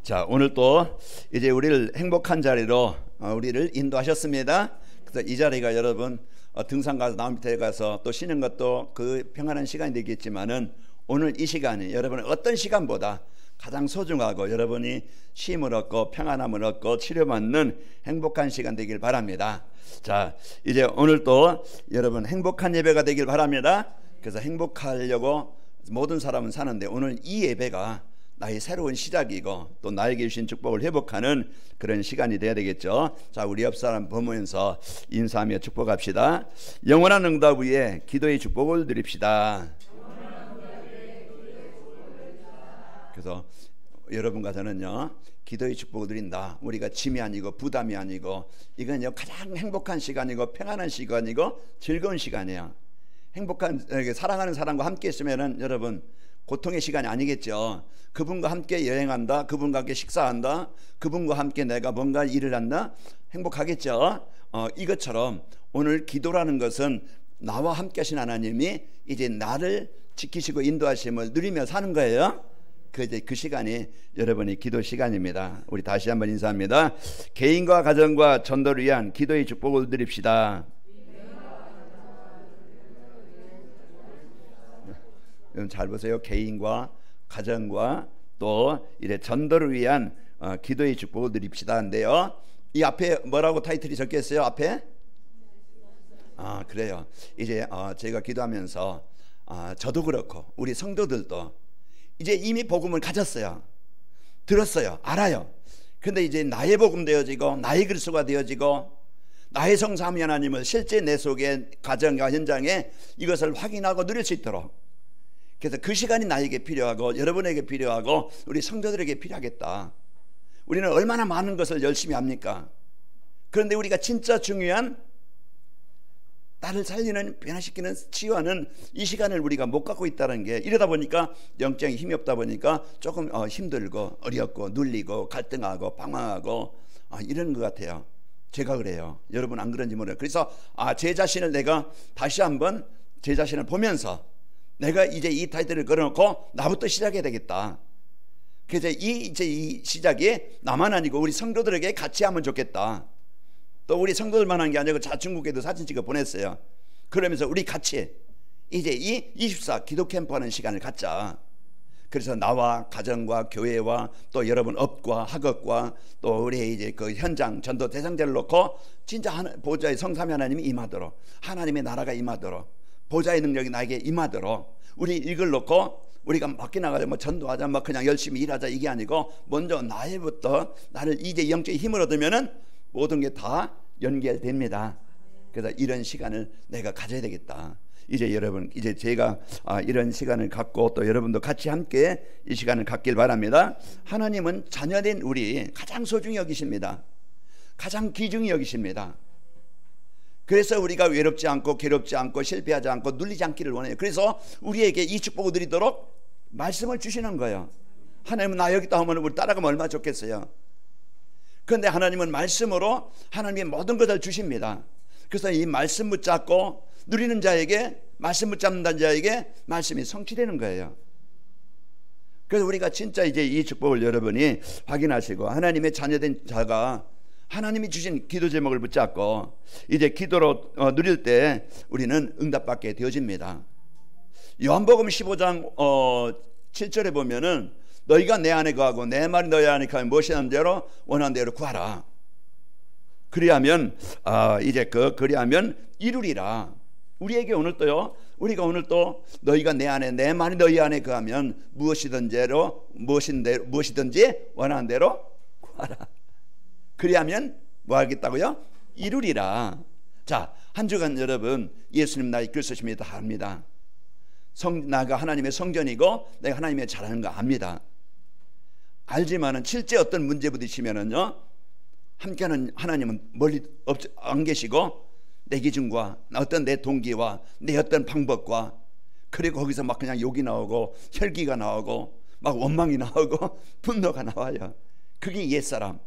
자, 오늘 또 이제 우리를 행복한 자리로 우리를 인도하셨습니다. 그래서 이 자리가 여러분 등산 가서 나무 밑에 가서 또 쉬는 것도 그 평안한 시간이 되겠지만은 오늘 이 시간이 여러분은 어떤 시간보다 가장 소중하고 여러분이 쉼을 얻고 평안함을 얻고 치료받는 행복한 시간 되길 바랍니다. 자, 이제 오늘 또 여러분 행복한 예배가 되길 바랍니다. 그래서 행복하려고 모든 사람은 사는데 오늘 이 예배가 나의 새로운 시작이고 또 나에게 주신 축복을 회복하는 그런 시간이 돼야 되겠죠. 자, 우리 옆 사람 보면서 인사하며 축복합시다. 영원한 응답 위에 기도의 축복을 드립시다. 그래서 여러분과 저는요, 기도의 축복을 드린다. 우리가 짐이 아니고 부담이 아니고 이건요 가장 행복한 시간이고 평안한 시간이고 즐거운 시간이에요. 행복한 사랑하는 사람과 함께 있으면은 여러분 고통의 시간이 아니겠죠. 그분과 함께 여행한다, 그분과 함께 식사한다, 그분과 함께 내가 뭔가 일을 한다, 행복하겠죠. 이것처럼 오늘 기도라는 것은 나와 함께 하신 하나님이 이제 나를 지키시고 인도하심을 누리며 사는 거예요. 그 시간이 여러분의 기도 시간입니다. 우리 다시 한번 인사합니다. 개인과 가정과 전도를 위한 기도의 축복을 드립시다. 여러분 잘 보세요. 개인과 가정과 또 이래 전도를 위한 기도의 축복을 드립시다 한데요. 이 앞에 뭐라고 타이틀이 적혀 있어요? 앞에? 그래요. 이제 제가 기도하면서 저도 그렇고 우리 성도들도 이제 이미 복음을 가졌어요. 들었어요. 알아요. 근데 이제 나의 복음 되어지고 나의 그리스도가 되어지고 나의 성삼위 하나님을 실제 내 속의 가정과 현장에 이것을 확인하고 누릴 수 있도록, 그래서 그 시간이 나에게 필요하고 여러분에게 필요하고 우리 성도들에게 필요하겠다. 우리는 얼마나 많은 것을 열심히 합니까? 그런데 우리가 진짜 중요한 나를 살리는 변화시키는 치유하는 이 시간을 우리가 못 갖고 있다는 게, 이러다 보니까 영적인 힘이 없다 보니까 조금 힘들고 어렵고 눌리고 갈등하고 방황하고 이런 것 같아요. 제가 그래요. 여러분 안 그런지 모르겠어요. 그래서 제 자신을 내가 다시 한번 제 자신을 보면서 내가 이제 이 타이틀을 걸어놓고 나부터 시작해야 되겠다. 그래서 이제 이 시작이 나만 아니고 우리 성도들에게 같이 하면 좋겠다. 또 우리 성도들만 한 게 아니고 중국에도 사진 찍어 보냈어요. 그러면서 우리 같이 이제 이 24 기도 캠프 하는 시간을 갖자. 그래서 나와 가정과 교회와 또 여러분 업과 학업과 또 우리 이제 그 현장 전도 대상자를 놓고 진짜 보좌의 성삼위 하나님이 임하도록, 하나님의 나라가 임하도록, 보좌의 능력이 나에게 임하도록 우리 이걸 놓고 우리가 밖에 나가자 뭐 전도하자 뭐 그냥 열심히 일하자 이게 아니고 먼저 나의부터 나를 이제 영적인 힘을 얻으면은 모든 게 다 연결됩니다. 그래서 이런 시간을 내가 가져야 되겠다. 이제 여러분 이제 제가 이런 시간을 갖고 또 여러분도 같이 함께 이 시간을 갖길 바랍니다. 하나님은 자녀된 우리 가장 소중히 여기십니다. 가장 귀중히 여기십니다. 그래서 우리가 외롭지 않고 괴롭지 않고 실패하지 않고 눌리지 않기를 원해요. 그래서 우리에게 이 축복을 드리도록 말씀을 주시는 거예요. 하나님은 나 여기 있다 하면 우리 따라가면 얼마나 좋겠어요. 그런데 하나님은 말씀으로 하나님의 모든 것을 주십니다. 그래서 이 말씀 붙잡고 누리는 자에게, 말씀 붙잡는 자에게 말씀이 성취되는 거예요. 그래서 우리가 진짜 이제 이 축복을 여러분이 확인하시고 하나님의 자녀된 자가 하나님이 주신 기도 제목을 붙잡고 이제 기도로 누릴 때 우리는 응답받게 되어집니다. 요한복음 15장 7절에 보면은 너희가 내 안에 거하고 내 말이 너희 안에 거하면 무엇이든 대로 원하는 대로 구하라. 그리하면 그리하면 이루리라. 우리에게 오늘 또요, 우리가 오늘 또 너희가 내 안에 내 말이 너희 안에 거하면 무엇이든지 원하는 대로 구하라. 그리하면 뭐 하겠다고요? 이루리라. 자, 한 주간 여러분 예수님 나의 그리스도심이 다 합니다. 나가 하나님의 성전이고 내가 하나님의 잘하는 거 압니다. 알지만은 실제 어떤 문제 부딪히면은요, 함께하는 하나님은 멀리 안 계시고 내 기준과 어떤 내 동기와 내 어떤 방법과, 그리고 거기서 막 그냥 욕이 나오고 혈기가 나오고 막 원망이 나오고 분노가 나와요. 그게 옛사람,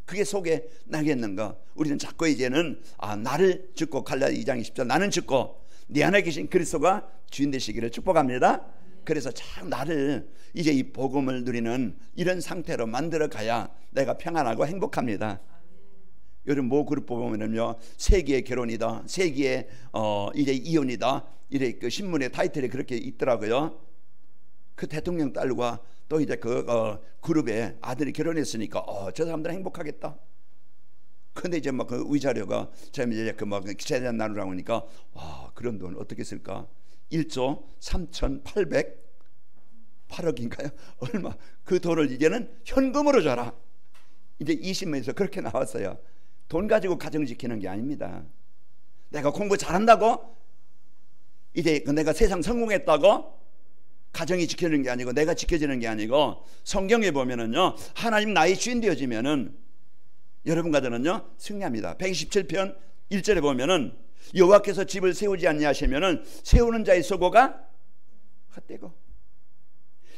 그게 속에 나겠는가? 우리는 자꾸 이제는 나를 죽고 갈라디아 2장 20절 나는 죽고 내 안에 계신 그리스도가 주인 되시기를 축복합니다. 그래서 참 나를 이제 이 복음을 누리는 이런 상태로 만들어 가야 내가 평안하고 행복합니다. 요즘 모 그룹 보면은요, 세기의 결혼이다, 세기의 이제 이혼이다, 이래 그 신문의 타이틀이 그렇게 있더라고요. 그 대통령 딸과 또 이제 그 그룹의 아들이 결혼했으니까 저 사람들은 행복하겠다. 근데 이제 막 그 위자료가 제가 이제 그 막 기차에 나누라고 하니까 와, 그런 돈 어떻게 쓸까? 1조 3,808억인가요? 얼마? 그 돈을 이제는 현금으로 줘라. 이제 20명에서 그렇게 나왔어요. 돈 가지고 가정 지키는 게 아닙니다. 내가 공부 잘한다고 이제 내가 세상 성공했다고 가정이 지켜지는 게 아니고 내가 지켜지는 게 아니고, 성경에 보면은요, 하나님 나의 주인 되어지면은 여러분 가정은요 승리합니다. 127편 1절에 보면은 여호와께서 집을 세우지 아니하시면은 세우는 자의 수고가 헛되고,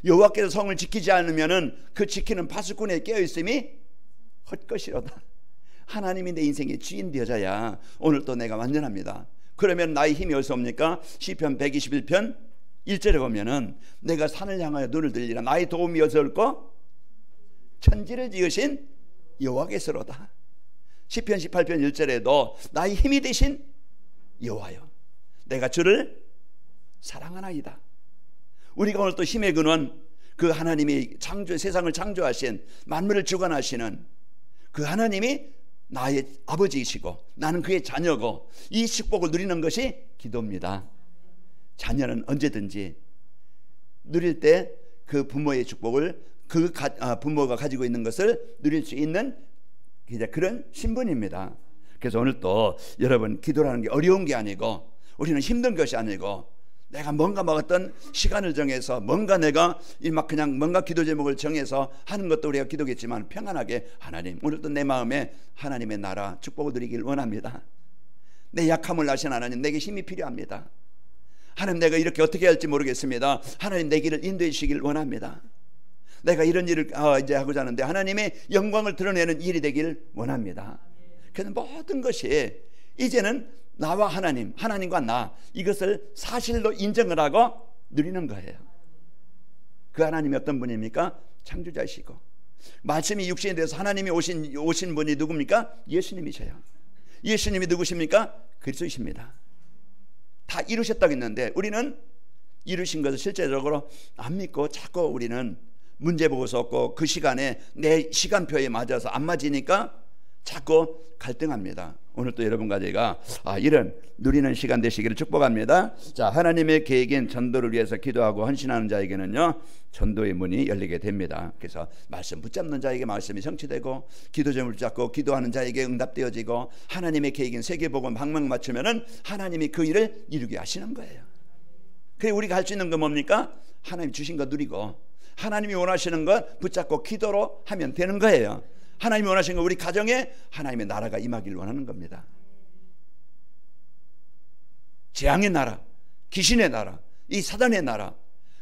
여호와께서 성을 지키지 않으면은 그 지키는 파수꾼에 깨어 있음이 헛것이로다. 하나님이 내 인생의 주인 되어져야 오늘 또 내가 완전합니다. 그러면 나의 힘이 어디서 옵니까? 시편 121편 1절에 보면은 내가 산을 향하여 눈을 들리라. 나의 도움이 어디서 올까? 천지를 지으신 여호와께서로다. 시편 18편 1절에도 나의 힘이 되신 여호와여, 내가 주를 사랑하나이다. 우리가 오늘 또 힘의 근원, 그 하나님이 세상을 창조하신, 만물을 주관하시는 그 하나님이 나의 아버지이시고 나는 그의 자녀고, 이 축복을 누리는 것이 기도입니다. 자녀는 언제든지 누릴 때 그 부모의 축복을 부모가 가지고 있는 것을 누릴 수 있는 그런 신분입니다. 그래서 오늘 또 여러분, 기도라는 게 어려운 게 아니고, 우리는 힘든 것이 아니고, 내가 뭔가 어떤 시간을 정해서 뭔가 내가 막 그냥 뭔가 기도 제목을 정해서 하는 것도 우리가 기도겠지만, 평안하게 하나님, 오늘도 내 마음에 하나님의 나라 축복을 누리길 원합니다. 내 약함을 아신 하나님, 내게 힘이 필요합니다. 하나님, 내가 이렇게 어떻게 할지 모르겠습니다. 하나님, 내 길을 인도해 주시길 원합니다. 내가 이런 일을 이제 하고자 하는데 하나님의 영광을 드러내는 일이 되길 원합니다. 그래서 모든 것이 이제는 나와 하나님, 하나님과 나, 이것을 사실로 인정을 하고 누리는 거예요. 그 하나님이 어떤 분입니까? 창조자이시고, 말씀이 육신이 돼서 하나님이 오신 분이 누굽니까? 예수님이셔요. 예수님이 누구십니까? 그리스도이십니다. 다 이루셨다고 했는데 우리는 이루신 것을 실제적으로 안 믿고 자꾸 우리는 문제 보고서 없고 그 시간에 내 시간표에 맞아서 안 맞으니까 자꾸 갈등합니다. 오늘 또 여러분과 제가 이런 누리는 시간 되시기를 축복합니다. 자, 하나님의 계획인 전도를 위해서 기도하고 헌신하는 자에게는요, 전도의 문이 열리게 됩니다. 그래서 말씀 붙잡는 자에게 말씀이 성취되고, 기도 제목을 붙잡고 기도하는 자에게 응답되어지고, 하나님의 계획인 세계복음 방향 맞추면은 하나님이 그 일을 이루게 하시는 거예요. 그래, 우리가 할 수 있는 건 뭡니까? 하나님 주신 거 누리고, 하나님이 원하시는 것 붙잡고 기도로 하면 되는 거예요. 하나님이 원하시는 것, 우리 가정에 하나님의 나라가 임하기를 원하는 겁니다. 재앙의 나라, 귀신의 나라, 이 사단의 나라,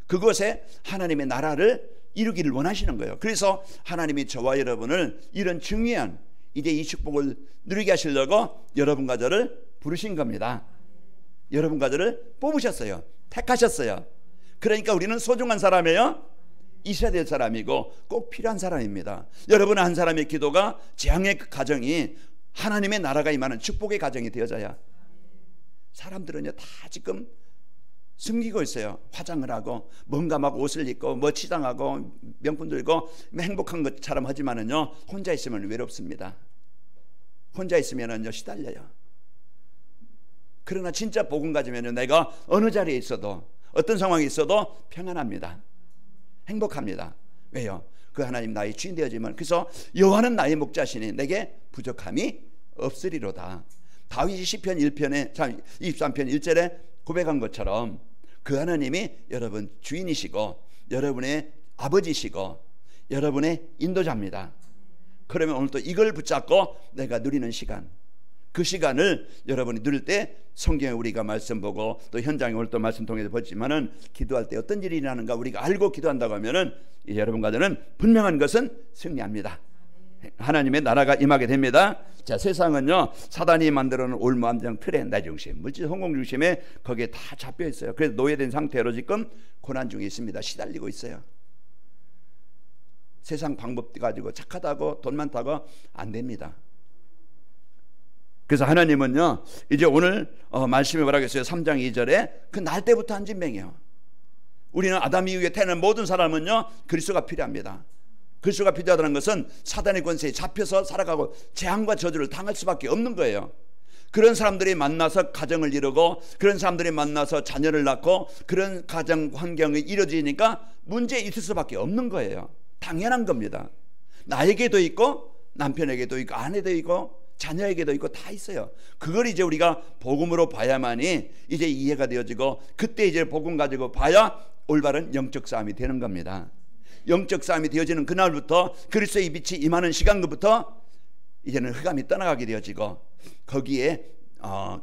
그곳에 하나님의 나라를 이루기를 원하시는 거예요. 그래서 하나님이 저와 여러분을 이런 중요한 이제 이 축복을 누리게 하시려고 여러분과 저를 부르신 겁니다. 여러분과 저를 뽑으셨어요. 택하셨어요. 그러니까 우리는 소중한 사람이에요. 있어야 될 사람이고 꼭 필요한 사람입니다. 여러분 한 사람의 기도가 재앙의 가정이 하나님의 나라가 임하는 축복의 가정이 되어져야. 사람들은요 다 지금 숨기고 있어요. 화장을 하고 뭔가 막 옷을 입고 뭐 치장하고 명품 들고 행복한 것처럼 하지만은요 혼자 있으면 외롭습니다. 혼자 있으면은요 시달려요. 그러나 진짜 복음 가지면요 내가 어느 자리에 있어도 어떤 상황에 있어도 평안합니다. 행복합니다. 왜요? 그 하나님 나의 주인 되어지면, 그래서 여호와는 나의 목자시니 내게 부족함이 없으리로다. 다윗이 시편 1편에 23편 1절에 고백한 것처럼 그 하나님이 여러분 주인이시고 여러분의 아버지시고 여러분의 인도자입니다. 그러면 오늘 또 이걸 붙잡고 내가 누리는 시간, 그 시간을 여러분이 누릴 때 성경에 우리가 말씀 보고 또 현장에 오늘 또 말씀 통해서 보지만은 기도할 때 어떤 일이 일어나는가 우리가 알고 기도한다고 하면은 여러분과 저는 분명한 것은 승리합니다. 하나님의 나라가 임하게 됩니다. 자, 세상은요 사단이 만들어 놓은 올무함정 틀에 내 중심, 물질 성공 중심에 거기에 다 잡혀 있어요. 그래서 노예된 상태로 지금 고난 중에 있습니다. 시달리고 있어요. 세상 방법 가지고 착하다고 돈 많다고 안 됩니다. 그래서 하나님은요 이제 오늘 말씀이 뭐라고 했어요? 3장 2절에 그 날 때부터 한 진명이에요. 우리는 아담 이후에 태어난 모든 사람은요 그리스도가 필요합니다. 그리스도가 필요하다는 것은 사단의 권세에 잡혀서 살아가고 재앙과 저주를 당할 수밖에 없는 거예요. 그런 사람들이 만나서 가정을 이루고 그런 사람들이 만나서 자녀를 낳고 그런 가정 환경이 이루어지니까 문제 있을 수밖에 없는 거예요. 당연한 겁니다. 나에게도 있고 남편에게도 있고 아내도 있고 자녀에게도 있고 다 있어요. 그걸 이제 우리가 복음으로 봐야만이 이제 이해가 되어지고 그때 이제 복음 가지고 봐야 올바른 영적 싸움이 되는 겁니다. 영적 싸움이 되어지는 그날부터 그리스도의 빛이 임하는 시간부터 이제는 흑암이 떠나가게 되어지고 거기에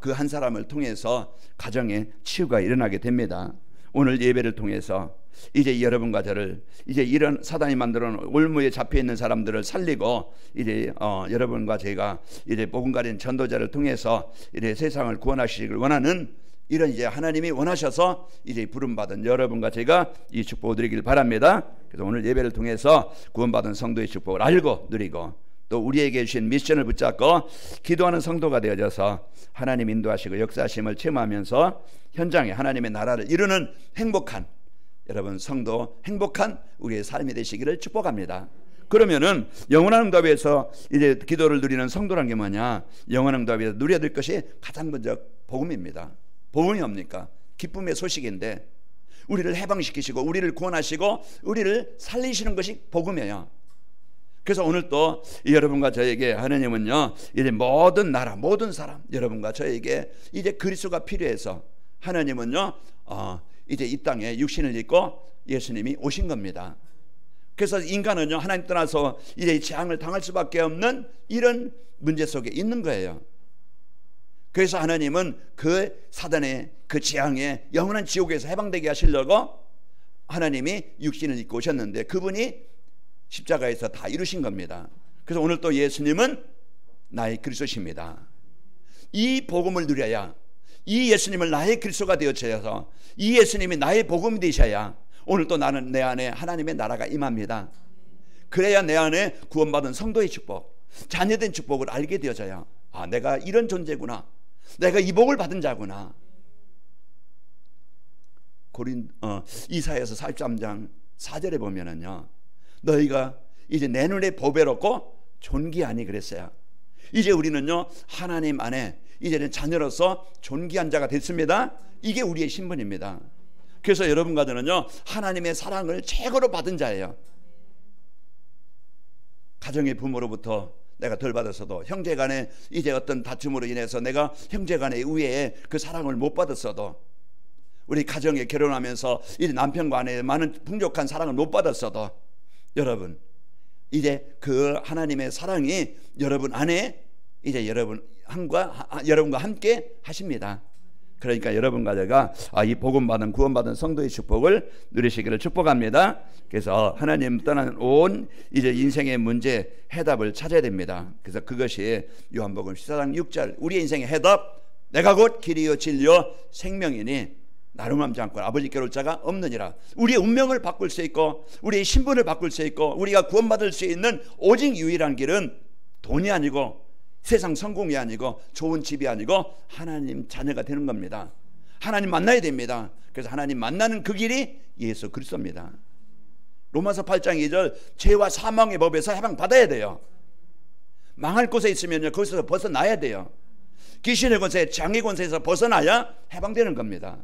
그 한 사람을 통해서 가정에 치유가 일어나게 됩니다. 오늘 예배를 통해서 이제 여러분과 저를 이제 이런 사단이 만들어 놓은 올무에 잡혀 있는 사람들을 살리고 이제 여러분과 제가 이제 복음 가진 전도자를 통해서 이제 세상을 구원하시기를 원하는 이런 이제 하나님이 원하셔서 이제 부름받은 여러분과 제가 이 축복을 드리길 바랍니다. 그래서 오늘 예배를 통해서 구원받은 성도의 축복을 알고 누리고 또 우리에게 주신 미션을 붙잡고 기도하는 성도가 되어져서 하나님 인도하시고 역사하심을 체험하면서 현장에 하나님의 나라를 이루는 행복한 여러분 성도 행복한 우리의 삶이 되시기를 축복합니다. 그러면은 영원한 응답에서 이제 기도를 누리는 성도란 게 뭐냐? 영원한 응답에서 누려야 될 것이 가장 먼저 복음입니다. 복음이 뭡니까? 기쁨의 소식인데 우리를 해방시키시고 우리를 구원하시고 우리를 살리시는 것이 복음이에요. 그래서 오늘 또 여러분과 저에게 하나님은요 이제 모든 나라 모든 사람 여러분과 저에게 이제 그리스도가 필요해서 하나님은요 이제 이 땅에 육신을 입고 예수님이 오신 겁니다. 그래서 인간은요 하나님 떠나서 이제 재앙을 당할 수밖에 없는 이런 문제 속에 있는 거예요. 그래서 하나님은 그 사단의 그 재앙에 영원한 지옥에서 해방되게 하시려고 하나님이 육신을 입고 오셨는데 그분이 십자가에서 다 이루신 겁니다. 그래서 오늘 또 예수님은 나의 그리스도십니다. 이 복음을 누려야 이 예수님을 나의 그리스도가 되어져서 이 예수님이 나의 복음이 되셔야 오늘 또 나는 내 안에 하나님의 나라가 임합니다. 그래야 내 안에 구원받은 성도의 축복 자녀된 축복을 알게 되어져야 아 내가 이런 존재구나 내가 이 복을 받은 자구나. 이사야서 43장 4절에 보면은요 너희가 이제 내 눈에 보배롭고 존귀하니 그랬어요. 이제 우리는요 하나님 안에 이제는 자녀로서 존귀한 자가 됐습니다. 이게 우리의 신분입니다. 그래서 여러분과 저는요 하나님의 사랑을 최고로 받은 자예요. 가정의 부모로부터 내가 덜 받았어도 형제간에 이제 어떤 다툼으로 인해서 내가 형제간의 우애에 그 사랑을 못 받았어도 우리 가정에 결혼하면서 이제 남편과 아내의 많은 풍족한 사랑을 못 받았어도 여러분 이제 그 하나님의 사랑이 여러분 안에 이제 여러분과 함께 하십니다. 그러니까 여러분과 제가 이 복음 받은 구원받은 성도의 축복을 누리시기를 축복합니다. 그래서 하나님 떠나는 온 이제 인생의 문제 해답을 찾아야 됩니다. 그래서 그것이 요한복음 14장 6절 우리의 인생의 해답 내가 곧 길이요 진리요 생명이니 나를 맘지 않고 아버지께 올 자가 없느니라. 우리의 운명을 바꿀 수 있고 우리의 신분을 바꿀 수 있고 우리가 구원받을 수 있는 오직 유일한 길은 돈이 아니고 세상 성공이 아니고 좋은 집이 아니고 하나님 자녀가 되는 겁니다. 하나님 만나야 됩니다. 그래서 하나님 만나는 그 길이 예수 그리스도입니다. 로마서 8장 2절 죄와 사망의 법에서 해방받아야 돼요. 망할 곳에 있으면요 거기서 벗어나야 돼요. 귀신의 권세 장의 권세에서 벗어나야 해방되는 겁니다.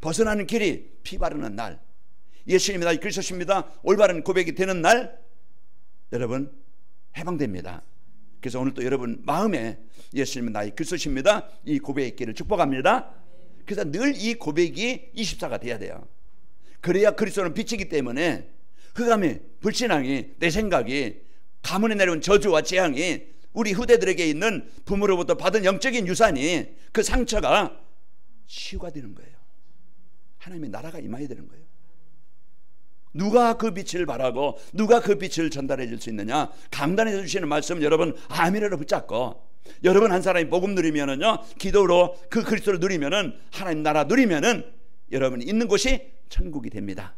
벗어나는 길이 피 바르는 날 예수님이 나의 그리스도십니다 올바른 고백이 되는 날 여러분 해방됩니다. 그래서 오늘 또 여러분 마음에 예수님은 나의 그리스도십니다 이 고백의 길을 축복합니다. 그래서 늘 이 고백이 24가 돼야 돼요. 그래야 그리스도는 빛이기 때문에 흑암이 불신앙이 내 생각이 가문에 내려온 저주와 재앙이 우리 후대들에게 있는 부모로부터 받은 영적인 유산이 그 상처가 치유가 되는 거예요. 하나님의 나라가 임하게 되는 거예요. 누가 그 빛을 발하고 누가 그 빛을 전달해 줄 수 있느냐? 강단에서 주시는 말씀 여러분 아멘으로 붙잡고, 여러분 한 사람이 복음 누리면은요, 기도로 그 그리스도를 누리면은, 하나님 나라 누리면은 여러분이 있는 곳이 천국이 됩니다.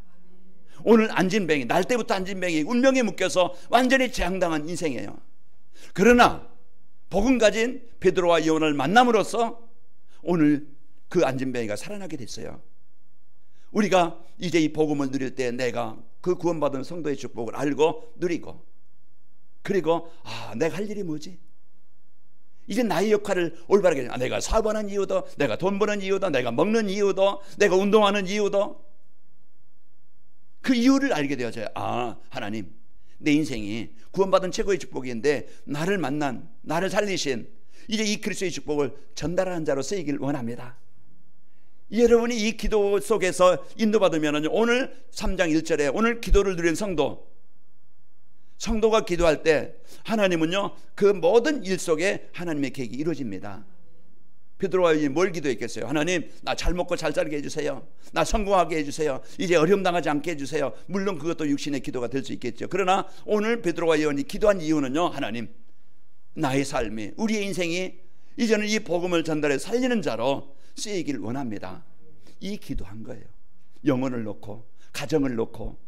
오늘 안진뱅이, 날 때부터 안진뱅이 운명에 묶여서 완전히 재앙당한 인생이에요. 그러나 복음 가진 베드로와 요한을 만남으로써 오늘 그 안진뱅이가 살아나게 됐어요. 우리가 이제 이 복음을 누릴 때 내가 그 구원받은 성도의 축복을 알고 누리고, 그리고 내가 할 일이 뭐지? 이제 나의 역할을 올바르게, 내가 사업하는 이유도, 내가 돈 버는 이유도, 내가 먹는 이유도, 내가 운동하는 이유도, 그 이유를 알게 되어져요. 하나님, 내 인생이 구원받은 최고의 축복인데 나를 만난, 나를 살리신 이제 이 그리스도의 축복을 전달하는 자로 쓰이길 원합니다. 여러분이 이 기도 속에서 인도받으면 오늘 3장 1절에 오늘 기도를 누린 성도가 기도할 때 하나님은요, 그 모든 일 속에 하나님의 계획이 이루어집니다. 베드로와 요한이 뭘 기도했겠어요? 하나님, 나 잘 먹고 잘 살게 해주세요. 나 성공하게 해주세요. 이제 어려움 당하지 않게 해주세요. 물론 그것도 육신의 기도가 될 수 있겠죠. 그러나 오늘 베드로와 요한이 기도한 이유는요, 하나님, 나의 삶이, 우리의 인생이 이제는 이 복음을 전달해 살리는 자로 쓰이길 원합니다. 이 기도한 거예요. 영혼을 놓고, 가정을 놓고,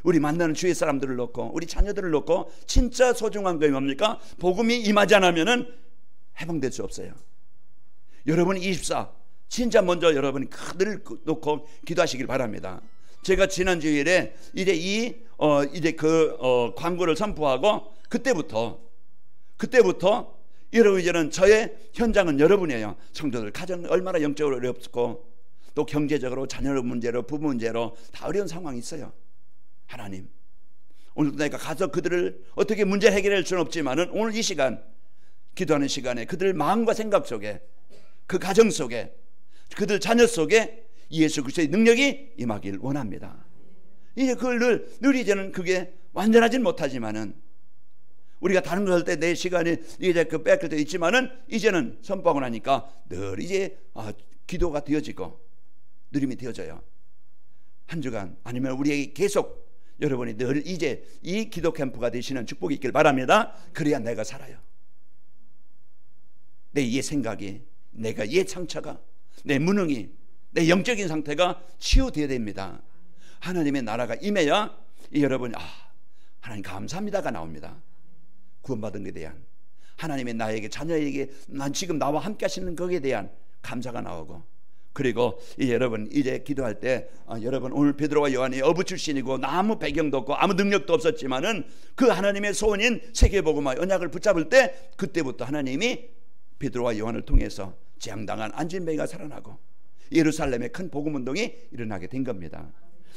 우리 만나는 주위 사람들을 놓고, 우리 자녀들을 놓고. 진짜 소중한 거예요. 뭡니까? 복음이 임하지 않으면 해방될 수 없어요. 여러분 24 진짜 먼저 여러분이 늘 놓고 기도하시길 바랍니다. 제가 지난 주일에 이제 광고를 선포하고 그때부터 여러분, 이제는 저의 현장은 여러분이에요. 성도들 가정 얼마나 영적으로 어렵고 또 경제적으로 자녀 문제로 부부 문제로 다 어려운 상황이 있어요. 하나님, 오늘도 내가 가서 그들을 어떻게 문제 해결할 수는 없지만은 오늘 이 시간, 기도하는 시간에 그들 마음과 생각 속에, 그 가정 속에, 그들 자녀 속에 예수 그리스도의 능력이 임하길 원합니다. 이제 그걸 늘 이제는 그게 완전하진 못하지만은, 우리가 다른 거 할 때 내 시간이 이제 그 뺏길 때 있지만은, 이제는 선포하고 나니까 늘 이제 기도가 되어지고 누림이 되어져요. 한 주간 아니면 우리에게 계속 여러분이 늘 이제 이 기도 캠프가 되시는 축복이 있길 바랍니다. 그래야 내가 살아요. 내 옛 생각이, 내가 옛 상처가, 내 무능이, 내 영적인 상태가 치유되어야 됩니다. 하나님의 나라가 임해야 여러분, 하나님 감사합니다가 나옵니다. 구원받은 것에 대한, 하나님의 나에게, 자녀에게 난 지금 나와 함께 하시는 것에 대한 감사가 나오고, 그리고 여러분 이제 기도할 때 여러분 오늘 베드로와 요한이 어부 출신이고 아무 배경도 없고 아무 능력도 없었지만은 그 하나님의 소원인 세계복음화 언약을 붙잡을 때, 그때부터 하나님이 베드로와 요한을 통해서 재앙당한 안진뱅이가 살아나고 예루살렘에 큰 복음운동이 일어나게 된 겁니다.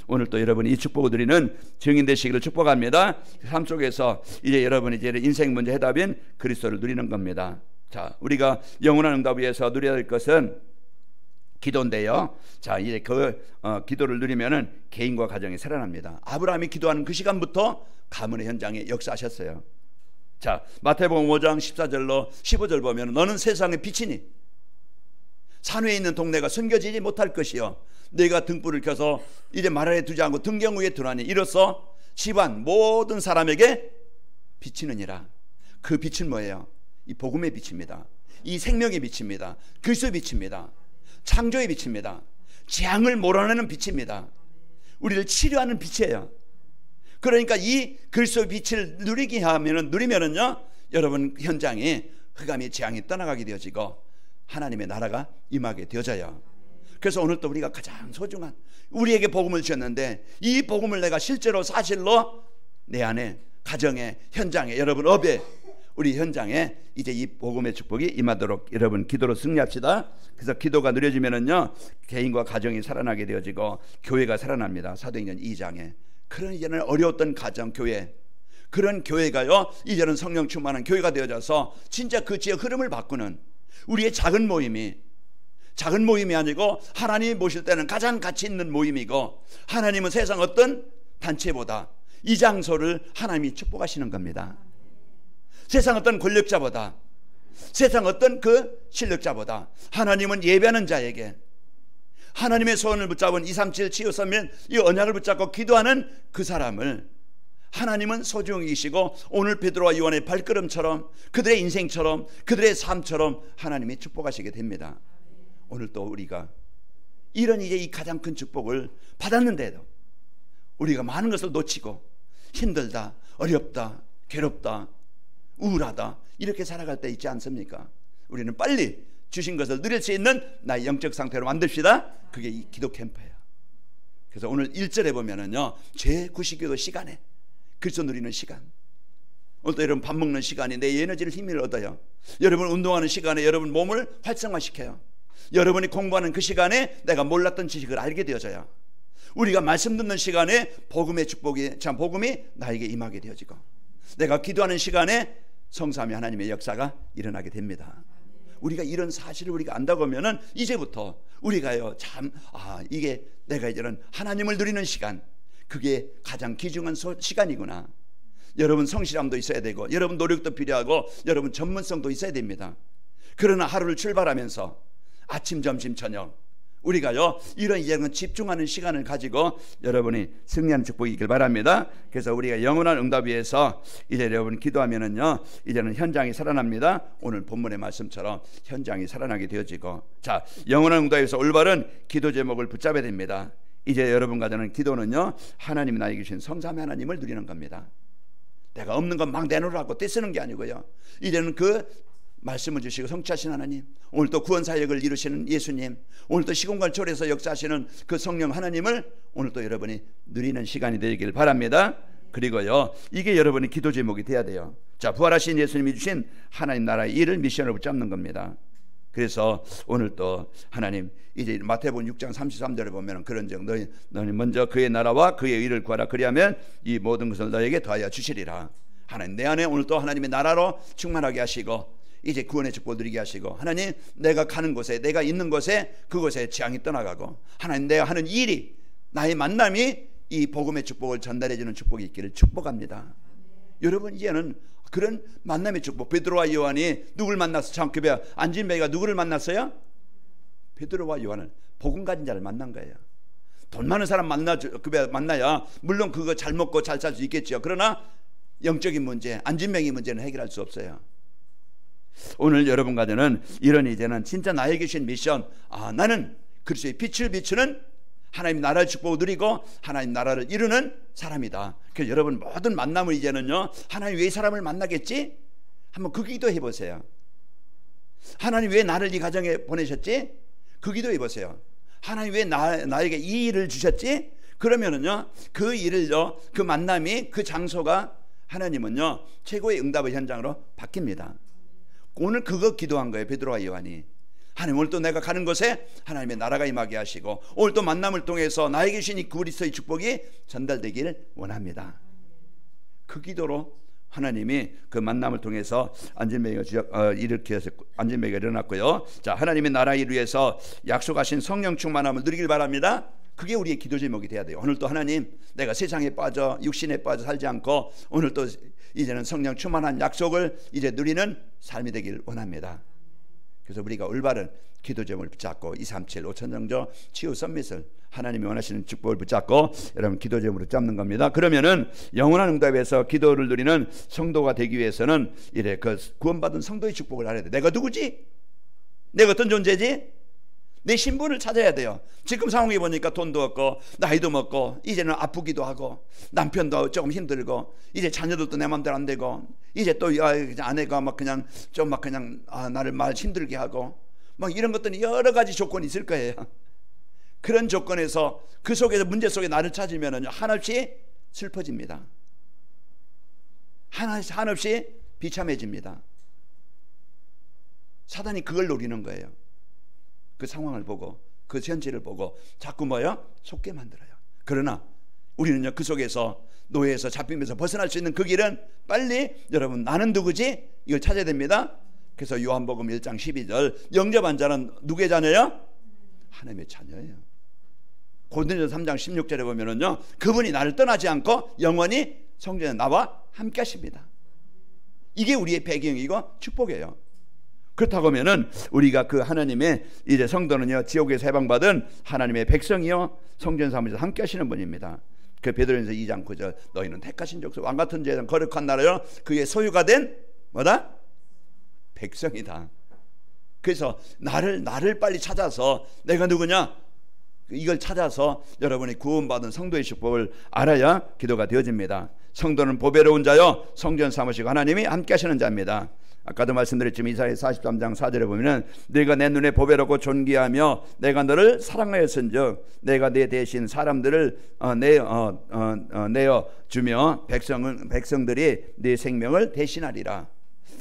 오늘 또 여러분이 이 축복을 드리는 증인 되시기를 축복합니다. 삶 속에서 이제 여러분이 이제 인생 문제 해답인 그리스도를 누리는 겁니다. 자, 우리가 영원한 응답 위해서 누려야 될 것은 기도인데요. 자, 이제 기도를 누리면은 개인과 가정이 살아납니다. 아브라함이 기도하는 그 시간부터 가문의 현장에 역사하셨어요. 자, 마태복음 5장 14절로 15절 보면, 너는 세상의 빛이니 산 위에 있는 동네가 숨겨지지 못할 것이요, 내가 등불을 켜서 이제 말 아래 두지 않고 등경 위에 두나니 이로써 집안 모든 사람에게 비치느니라. 그 빛은 뭐예요? 이 복음의 빛입니다. 이 생명의 빛입니다. 그리스도의 빛입니다. 창조의 빛입니다. 재앙을 몰아내는 빛입니다. 우리를 치료하는 빛이에요. 그러니까 이 그리스도의 빛을 누리면은요, 여러분 현장에 흑암이, 재앙이 떠나가게 되어지고 하나님의 나라가 임하게 되어져요. 그래서 오늘 또 우리가 가장 소중한, 우리에게 복음을 주셨는데 이 복음을 내가 실제로 사실로 내 안에, 가정에, 현장에, 여러분 업에, 우리 현장에 이제 이 복음의 축복이 임하도록 여러분 기도로 승리합시다. 그래서 기도가 누려지면은요, 개인과 가정이 살아나게 되어지고 교회가 살아납니다. 사도행전 2장에 그런 이제는 어려웠던 가정, 교회, 그런 교회가요 이제는 성령 충만한 교회가 되어져서 진짜 그 지역 흐름을 바꾸는 우리의 작은 모임이 아니고 하나님이 모실 때는 가장 가치 있는 모임이고, 하나님은 세상 어떤 단체보다 이 장소를 하나님이 축복하시는 겁니다. 세상 어떤 권력자보다, 세상 어떤 그 실력자보다 하나님은 예배하는 자에게, 하나님의 소원을 붙잡은 237 치유선민 이 언약을 붙잡고 기도하는 그 사람을 하나님은 소중히 계시고 오늘 베드로와 요한의 발걸음처럼 그들의 인생처럼 그들의 삶처럼 하나님이 축복하시게 됩니다. 오늘 또 우리가 이런 이제 이 가장 큰 축복을 받았는데도 우리가 많은 것을 놓치고 힘들다, 어렵다, 괴롭다, 우울하다 이렇게 살아갈 때 있지 않습니까? 우리는 빨리 주신 것을 누릴 수 있는 나의 영적 상태로 만듭시다. 그게 이 기도 캠프예요. 그래서 오늘 1절에 보면은요, 제9시기도 시간에 그리스도 누리는 시간. 오늘도 여러분 밥 먹는 시간이 내 에너지를 힘을 얻어요. 여러분 운동하는 시간에 여러분 몸을 활성화시켜요. 여러분이 공부하는 그 시간에 내가 몰랐던 지식을 알게 되어져요. 우리가 말씀 듣는 시간에 복음의 축복이 참 복음이 나에게 임하게 되어지고 내가 기도하는 시간에 성삼위 하나님의 역사가 일어나게 됩니다. 우리가 이런 사실을 우리가 안다고 하면은 이제부터 우리가요 참 이게 내가 이제는 하나님을 누리는 시간, 그게 가장 귀중한 시간이구나. 여러분 성실함도 있어야 되고 여러분 노력도 필요하고 여러분 전문성도 있어야 됩니다. 그러나 하루를 출발하면서 아침 점심 저녁 우리가요 이런 이제는 집중하는 시간을 가지고 여러분이 승리하는 축복이 있길 바랍니다. 그래서 우리가 영원한 응답 위해서 이제 여러분 기도하면은요 이제는 현장이 살아납니다. 오늘 본문의 말씀처럼 현장이 살아나게 되어지고, 자, 영원한 응답 위해서 올바른 기도 제목을 붙잡아야 됩니다. 이제 여러분과 저는 기도는요 하나님이 나에게 주신 성삼위 하나님을 누리는 겁니다. 내가 없는 건 막 내놓으라고 떼쓰는 게 아니고요, 이제는 그 말씀을 주시고 성취하신 하나님, 오늘 또 구원 사역을 이루시는 예수님, 오늘 또 시공간 초월해서 역사하시는 그 성령 하나님을 오늘 또 여러분이 누리는 시간이 되길 바랍니다. 그리고요 이게 여러분의 기도 제목이 돼야 돼요. 자, 부활하신 예수님이 주신 하나님 나라의 일을 미션으로 붙잡는 겁니다. 그래서 오늘 또 하나님 이제 마태복음 6장 33절에 보면 그런즉 너희 먼저 그의 나라와 그의 의를 구하라. 그리하면 이 모든 것을 너에게 더하여 주시리라. 하나님 내 안에 오늘 또 하나님의 나라로 충만하게 하시고 이제 구원의 축복을 누리게 하시고, 하나님 내가 가는 곳에 내가 있는 곳에 그곳에 재앙이 떠나가고, 하나님 내가 하는 일이 나의 만남이 이 복음의 축복을 전달해 주는 축복이 있기를 축복합니다. 여러분 이제는 그런 만남의 축복, 베드로와 요한이 누굴 만났어? 장급에 안진뱅이가 누구를 만났어요? 베드로와 요한은 복음 가진 자를 만난 거예요. 돈 많은 사람 만나야 물론 그거 잘 먹고 잘 살 수 있겠죠. 그러나 영적인 문제, 안진뱅이 문제는 해결할 수 없어요. 오늘 여러분과 저는 이런 이제는 진짜 나에게 주신 미션, 나는 그리스도의 빛을 비추는 하나님 나라의 축복을 누리고 하나님 나라를 이루는 사람이다. 그래서 여러분 모든 만남을 이제는요 하나님 왜 이 사람을 만나겠지? 한번 그 기도 해보세요. 하나님 왜 나를 이 가정에 보내셨지? 그 기도 해보세요. 하나님 왜 나에게 이 일을 주셨지? 그러면은요 그 일을요 그 만남이 그 장소가 하나님은요 최고의 응답의 현장으로 바뀝니다. 오늘 그거 기도한 거예요. 베드로와 요한이. 하나님 오늘 또 내가 가는 곳에 하나님의 나라가 임하게 하시고 오늘 또 만남을 통해서 나에게 주신 이 그리스도의 축복이 전달되기를 원합니다. 그 기도로 하나님이 그 만남을 통해서 안진뱅이가 일으켜서 안진뱅이가 일어났고요. 자, 하나님의 나라 일 위해서 약속하신 성령 충만함을 누리길 바랍니다. 그게 우리의 기도 제목이 돼야 돼요. 오늘 또 하나님 내가 세상에 빠져 육신에 빠져 살지 않고 오늘 또 이제는 성령 충만한 약속을 이제 누리는 삶이 되길 원합니다. 그래서 우리가 올바른 기도 제목을 붙잡고 237 5천정저 치유 선밋을 하나님이 원하시는 축복을 붙잡고 여러분 기도 제목으로 잡는 겁니다. 그러면은 영원한 응답에서 기도를 누리는 성도가 되기 위해서는 이래 그 구원받은 성도의 축복을 알아야 돼. 내가 누구지? 내가 어떤 존재지? 내 신분을 찾아야 돼요. 지금 상황에 보니까 돈도 없고 나이도 먹고 이제는 아프기도 하고 남편도 조금 힘들고 이제 자녀들도 내 맘대로 안 되고 이제 또 아내가 막 그냥 좀 막 그냥 나를 말 힘들게 하고 막 이런 것들이 여러 가지 조건이 있을 거예요. 그런 조건에서 그 속에서 문제 속에 나를 찾으면 한없이 슬퍼집니다. 한없이 비참해집니다. 사단이 그걸 노리는 거예요. 그 상황을 보고 그 현실을 보고 자꾸 속게 만들어요. 그러나 우리는요 그 속에서 노예에서 잡히면서 벗어날 수 있는 그 길은 빨리 여러분 나는 누구지? 이걸 찾아야 됩니다. 그래서 요한복음 1장 12절 영접한 자는 누구의 자녀예요? 하나님의 자녀예요. 고린도전서 3장 16절에 보면은요 그분이 나를 떠나지 않고 영원히 성전에 나와 함께 하십니다. 이게 우리의 배경이고 축복이에요. 그렇다고 하면은 우리가 그 하나님의 이제 성도는요 지옥에서 해방받은 하나님의 백성이요 성전 사무에서 함께 하시는 분입니다. 그 베드로전서 2장 9절 너희는 택하신 족속 왕같은 제사장 거룩한 나라요 그의 소유가 된 뭐다? 백성이다. 그래서 나를 빨리 찾아서 내가 누구냐 이걸 찾아서 여러분이 구원받은 성도의 축복을 알아야 기도가 되어집니다. 성도는 보배로운 자요 성전 사무시고 하나님이 함께 하시는 자입니다. 아까도 말씀드렸지만 이사야 43장 4절에 보면은 네가 내 눈에 보배롭고 존귀하며 내가 너를 사랑하였은즉 내가 네 대신 사람들을 내어 주며 백성들이 네 생명을 대신하리라.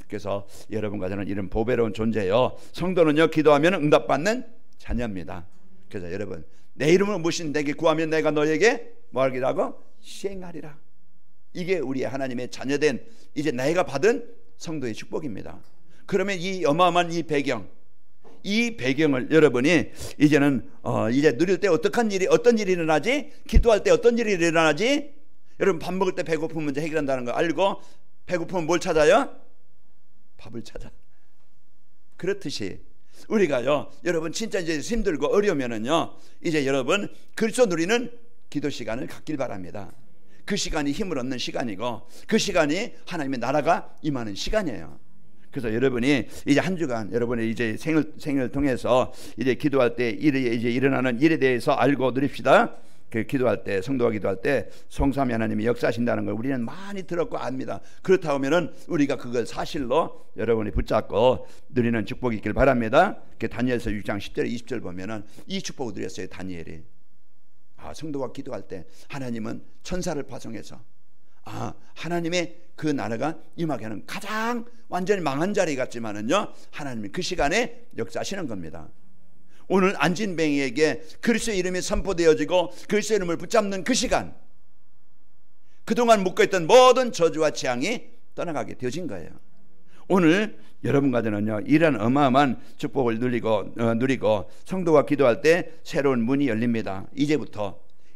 그래서 여러분과 저는 이런 보배로운 존재요 성도는요 기도하면 응답받는 자녀입니다. 그래서 여러분 내 이름을 무신 내게 구하면 내가 너에게 뭐 하기도 하고 시행하리라. 이게 우리 하나님의 자녀된 이제 내가 받은 성도의 축복입니다. 그러면 이 어마어마한 이 배경을 여러분이 이제는 이제 누릴 때 어떤 일이 일어나지? 기도할 때 어떤 일이 일어나지? 여러분 밥 먹을 때 배고픈 문제 해결한다는 거 알고 배고프면 뭘 찾아요? 밥을 찾아. 그렇듯이 우리가요 여러분 진짜 이제 힘들고 어려우면은요 이제 여러분 그리스도 누리는 기도 시간을 갖길 바랍니다. 그 시간이 힘을 얻는 시간이고 그 시간이 하나님의 나라가 임하는 시간이에요. 그래서 여러분이 이제 한 주간 여러분의 이제 생을 통해서 이제 기도할 때 이제 일어나는 일에 대해서 알고 누립시다. 그 기도할 때 성도가 기도할 때 성삼위 하나님이 역사하신다는 걸 우리는 많이 들었고 압니다. 그렇다 하면은 우리가 그걸 사실로 여러분이 붙잡고 누리는 축복이 있길 바랍니다. 그 다니엘서 6장 10절 20절 보면은 이 축복을 누렸어요. 다니엘이 성도가 기도할 때 하나님은 천사를 파송해서 하나님의 그 나라가 임하게 하는 가장 완전히 망한 자리 같지만은요 하나님이 그 시간에 역사하시는 겁니다. 오늘 안진뱅이에게 그리스도의 이름이 선포되어지고 그리스도의 이름을 붙잡는 그 시간 그동안 묶어있던 모든 저주와 재앙이 떠나가게 되어진 거예요. 오늘 여러분과 저는요 이런 어마어마한 축복을 누리고 성도가 기도할 때 새로운 문이 열립니다.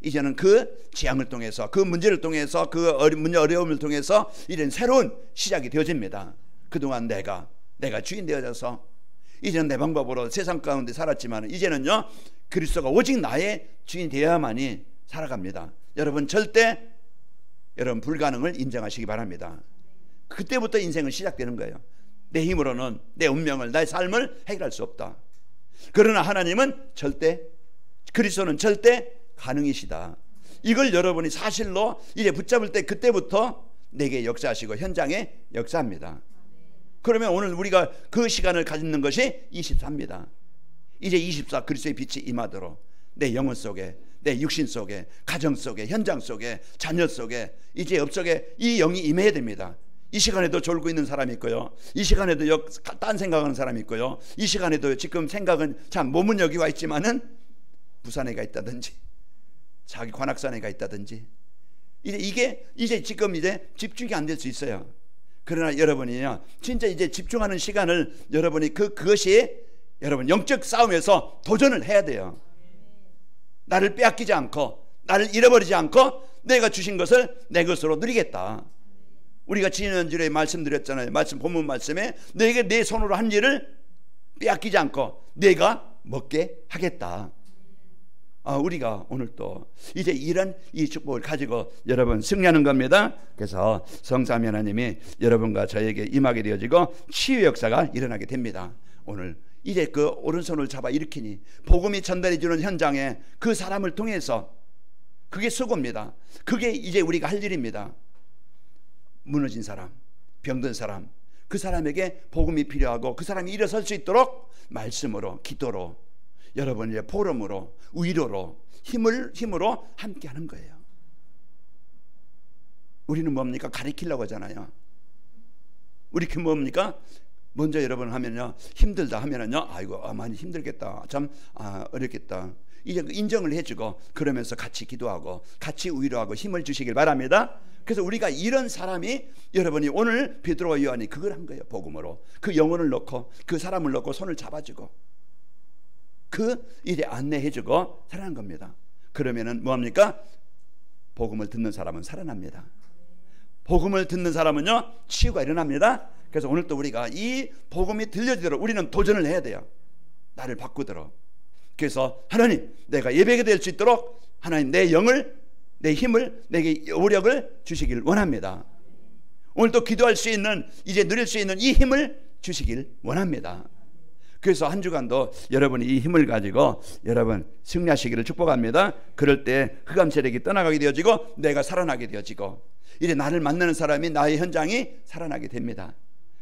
이제는 그 재앙을 통해서 그 문제를 통해서 그 어려움을 통해서 이런 새로운 시작이 되어집니다. 그동안 내가 주인 되어져서 이제는 내 방법으로 세상 가운데 살았지만 이제는요 그리스도가 오직 나의 주인 되어야만이 살아갑니다. 여러분 절대 여러분 불가능을 인정하시기 바랍니다. 그때부터 인생은 시작되는 거예요. 내 힘으로는 내 운명을 나의 삶을 해결할 수 없다. 그러나 하나님은 그리스도는 절대 가능이시다. 이걸 여러분이 사실로 이제 붙잡을 때 그때부터 내게 역사하시고 현장에 역사합니다. 그러면 오늘 우리가 그 시간을 가지는 것이 24입니다. 이제 24 그리스도의 빛이 임하도록 내 영혼 속에 내 육신 속에 가정 속에 현장 속에 자녀 속에 이제 업 속에 이 영이 임해야 됩니다. 이 시간에도 졸고 있는 사람이 있고요. 이 시간에도 딴 생각하는 사람이 있고요. 이 시간에도 지금 생각은 참 몸은 여기 와 있지만은 부산에 가 있다든지 자기 관악산에 가 있다든지 이게 지금 집중이 안 될 수 있어요. 그러나 여러분이요 진짜 이제 집중하는 시간을 여러분이 그것이 여러분 영적 싸움에서 도전을 해야 돼요. 나를 빼앗기지 않고 나를 잃어버리지 않고 내가 주신 것을 내 것으로 누리겠다. 우리가 지난주에 말씀드렸잖아요. 본문 말씀에 너에게 내 손으로 한 일을 빼앗기지 않고 내가 먹게 하겠다. 우리가 오늘 또 이제 이런 이 축복을 가지고 여러분 승리하는 겁니다. 그래서 성삼위 하나님이 여러분과 저에게 임하게 되어지고 치유 역사가 일어나게 됩니다. 오늘 이제 그 오른손을 잡아 일으키니 복음이 전달해 주는 현장에 그 사람을 통해서 그게 수고입니다. 그게 이제 우리가 할 일입니다. 무너진 사람, 병든 사람, 그 사람에게 복음이 필요하고 그 사람이 일어설 수 있도록 말씀으로 기도로 여러분의 포럼으로 위로로 힘으로 함께 하는 거예요. 우리는 뭡니까? 가리키려고 하잖아요. 우리 뭡니까? 먼저 여러분 하면요 힘들다 하면은요 아이고 많이 힘들겠다 참 어렵겠다 이제 인정을 해주고 그러면서 같이 기도하고 같이 위로하고 힘을 주시길 바랍니다. 그래서 우리가 이런 사람이 여러분이 오늘 베드로와 요한이 그걸 한 거예요. 복음으로 그 영혼을 넣고 그 사람을 넣고 손을 잡아주고 이제 안내해주고 살아난 겁니다. 그러면은 뭐합니까? 복음을 듣는 사람은 살아납니다. 복음을 듣는 사람은요 치유가 일어납니다. 그래서 오늘도 우리가 이 복음이 들려지도록 우리는 도전을 해야 돼요. 나를 바꾸도록. 그래서 하나님, 내가 예배가 될 수 있도록 하나님 내 영을, 내 힘을, 내게 오력을 주시길 원합니다. 오늘도 기도할 수 있는, 이제 누릴 수 있는 이 힘을 주시길 원합니다. 그래서 한 주간도 여러분이 이 힘을 가지고 여러분 승리하시기를 축복합니다. 그럴 때 흑암 세력이 떠나가게 되어지고 내가 살아나게 되어지고 이제 나를 만나는 사람이, 나의 현장이 살아나게 됩니다.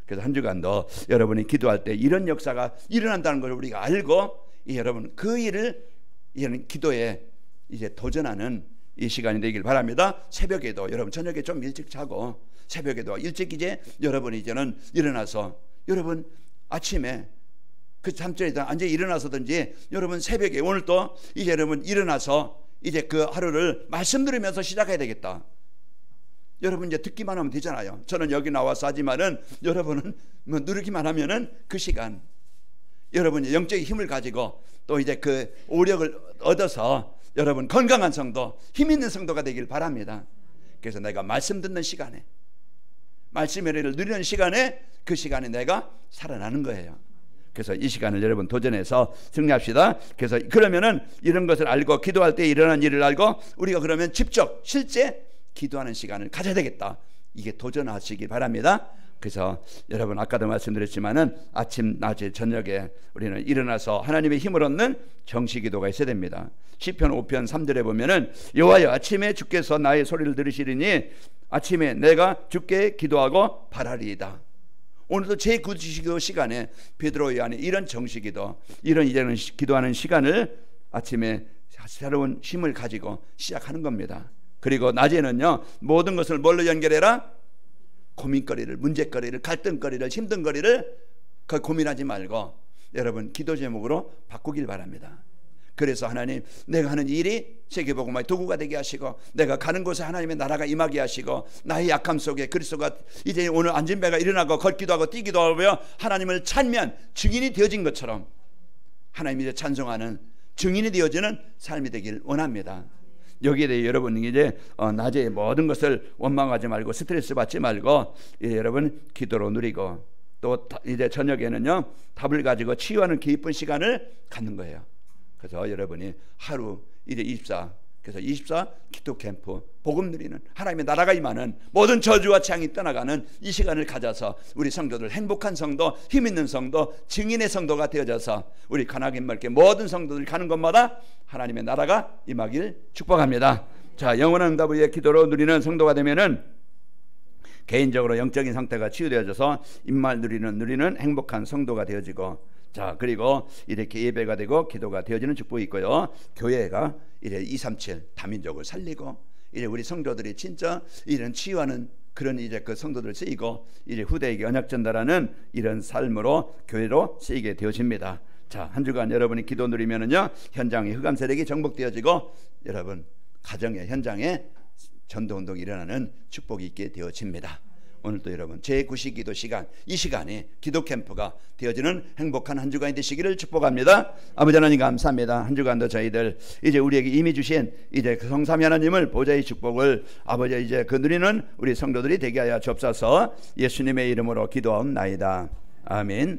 그래서 한 주간도 여러분이 기도할 때 이런 역사가 일어난다는 걸 우리가 알고 여러분 그 일을 이런 기도에 이제 도전하는 이 시간이 되길 바랍니다. 새벽에도 여러분 저녁에 좀 일찍 자고 새벽에도 일찍 이제 여러분이 이제는 일어나서 여러분 아침에 그 잠자리에 앉아 일어나서든지 여러분 새벽에 오늘 또 이제 여러분 일어나서 이제 그 하루를 말씀 들으면서 시작해야 되겠다. 여러분 이제 듣기만 하면 되잖아요. 저는 여기 나와서 하지만은 여러분은 뭐 누르기만 하면은 그 시간 여러분이 영적인 힘을 가지고 또 이제 그 오력을 얻어서 여러분 건강한 성도, 힘 있는 성도가 되길 바랍니다. 그래서 내가 말씀 듣는 시간에, 말씀의 은혜를 누리는 시간에, 그 시간에 내가 살아나는 거예요. 그래서 이 시간을 여러분 도전해서 승리합시다. 그래서 그러면은 이런 것을 알고 기도할 때 일어나는 일을 알고 우리가 그러면 직접 실제 기도하는 시간을 가져야 되겠다. 이게 도전하시기 바랍니다. 그래서 여러분 아까도 말씀드렸지만은 아침, 낮에, 저녁에 우리는 일어나서 하나님의 힘을 얻는 정시기도가 있어야 됩니다. 시편 5편 3절에 보면은 여호와여 아침에 주께서 나의 소리를 들으시리니 아침에 내가 주께 기도하고 바라리이다. 오늘도 제 구시기도 시간에 베드로의 안에 이런 정시기도, 이런 이제는 기도하는 시간을 아침에 새로운 힘을 가지고 시작하는 겁니다. 그리고 낮에는요 모든 것을 뭘로 연결해라? 고민거리를, 문제거리를, 갈등거리를, 힘든거리를 그 고민하지 말고 여러분 기도 제목으로 바꾸길 바랍니다. 그래서 하나님, 내가 하는 일이 세계복음화의 도구가 되게 하시고 내가 가는 곳에 하나님의 나라가 임하게 하시고 나의 약함 속에 그리스도가 이제 오늘 앉은 배가 일어나고 걷기도 하고 뛰기도 하며 하나님을 찬미한 증인이 되어진 것처럼 하나님이 이제 찬송하는 증인이 되어지는 삶이 되길 원합니다. 여기에 대해 여러분 이제 낮에 모든 것을 원망하지 말고 스트레스 받지 말고 여러분 기도로 누리고 또 이제 저녁에는요 답을 가지고 치유하는 기쁜 시간을 갖는 거예요. 그래서 여러분이 하루 이제 24, 그래서 24 기도 캠프, 복음 누리는 하나님의 나라가 임하는 모든 저주와 재앙이 떠나가는 이 시간을 가져서 우리 성도들 행복한 성도, 힘 있는 성도, 증인의 성도가 되어져서 우리 가나긴 멀게 모든 성도들이 가는 곳마다 하나님의 나라가 임하길 축복합니다. 자, 영원한 응답을 위해 기도로 누리는 성도가 되면은 개인적으로 영적인 상태가 치유되어져서 입만 누리는 행복한 성도가 되어지고, 자 그리고 이렇게 예배가 되고 기도가 되어지는 축복이 있고요. 교회가 이래 237 다민족을 살리고 이제 우리 성도들이 진짜 이런 치유하는 그런 이제 그 성도들 쓰이고 이제 후대에게 언약 전달하는 이런 삶으로 교회로 쓰이게 되어집니다. 자, 한 주간 여러분이 기도 누리면은요 현장에 흑암 세력이 정복되어지고 여러분 가정의 현장에 전도운동이 일어나는 축복이 있게 되어집니다. 오늘도 여러분 제9시기도 시간, 이 시간이 기도 캠프가 되어지는 행복한 한 주간이 되시기를 축복합니다. 아버지 하나님 감사합니다. 한 주간도 저희들 이제 우리에게 이미 주신 이제 그 성삼위 하나님을 보좌의 축복을 아버지 이제 그 누리는 우리 성도들이 되게 하여 주옵소서. 예수님의 이름으로 기도하옵나이다. 아멘.